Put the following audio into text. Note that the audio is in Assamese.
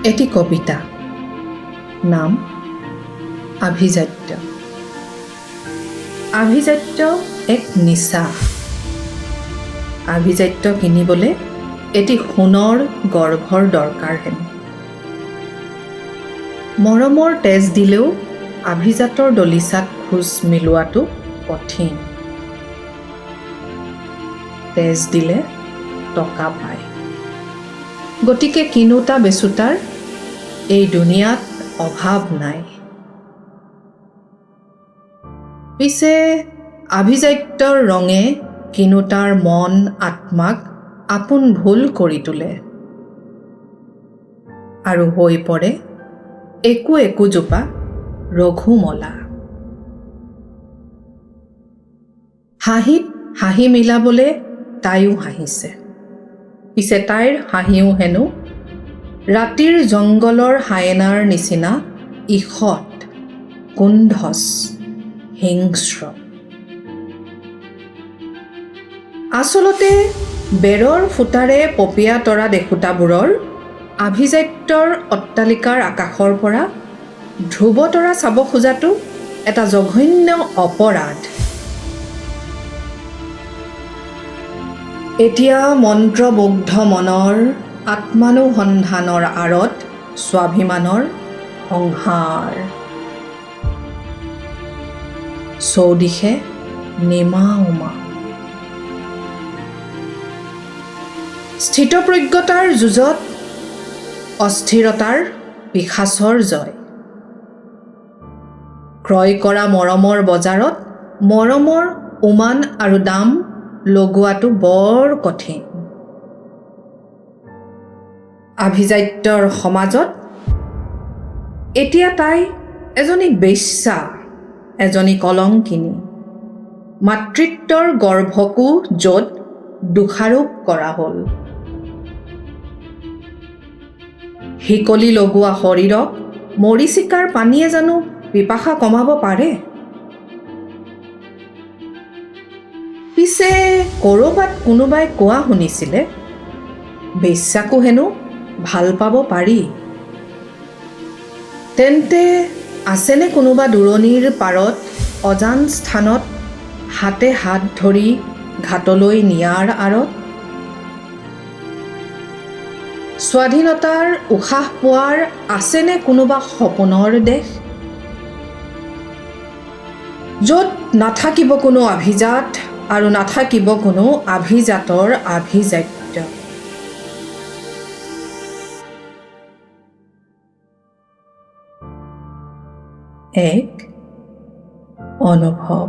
এটি কবিতা, নাম আভিজাত্য। আভিজাত্য এক নিচা। আভিজাত্য কিনিবলৈ এটি সোণৰ গৰ্ভৰ দৰকাৰ হেন। মৰমৰ তেজ দিলেও আভিজাতৰ দলিচাত খোজ মিলোৱাটো কঠিন। তেজ দিলে টকা পায়, গতিকে কিনোতা বেচোতাৰ এই দুনিয়াত অভাৱ নাই। পিছে আভিজাত্যৰ ৰঙে কিনোতাৰ মন আত্মাক আপোন ভুল কৰি তোলে আৰু হৈ পৰে একো একোজোপা ৰঘুমলা। হাঁহিত হাঁহি মিলাবলৈ তাইও হাঁহিছে, পিছে তাইৰ হাঁহিও হেনো ৰাতিৰ জংগলৰ হায়েনাৰ নিচিনা ঈষৎ, কুণ্ঠচ, হিংস্ৰ। আচলতে বেৰৰ ফুটাৰে পপীয়া তৰা দেখোঁতাবোৰৰ আভিজাত্যৰ অট্টালিকাৰ আকাশৰ পৰা ধ্ৰুৱতৰা চাব খোজাটো এটা জঘন্য অপৰাধ। এতিয়া মন্ত্ৰমুগ্ধ মনৰ আত্মানুসন্ধানৰ আঁৰত স্বাভিমানৰ সংহাৰ। চৌদিশে নিমা উমা। স্থিতপ্ৰজ্ঞতাৰ যুঁজত অস্থিৰতাৰ পিশাচৰ জয়। ক্ৰয় কৰা মৰমৰ বজাৰত মৰমৰ উমান আৰু দাম লগোৱাটো বৰ কঠিন। আভিজাত্যৰ সমাজত এতিয়া তাই এজনী বেশ্যা, এজনী কলংকিনী। মাতৃত্বৰ গৰ্ভকো য'ত দোষাৰোপ কৰা হ'ল। শিকলি লগোৱা শৰীৰক মৰীচিকাৰ পানীয়ে জানো পিপাসা কমাব পাৰে? পিছে ক'ৰবাত কোনোবাই কোৱা শুনিছিলে বেশ্যাকো হেনো ভাল পাব পাৰি। তেন্তে আছেনে কোনোবা দূৰণিৰ পাৰত অজান স্থানত হাতে হাত ধৰি ঘাটলৈ নিয়াৰ আঁৰত? স্বাধীনতাৰ উশাহ পোৱাৰ আছেনে কোনোবা সপোনৰ দেশ, য'ত নাথাকিব কোনো অভিজাত আৰু নাথাকিব কোনো আভিজাতৰ আভিজাত্য? এক অনুভৱ।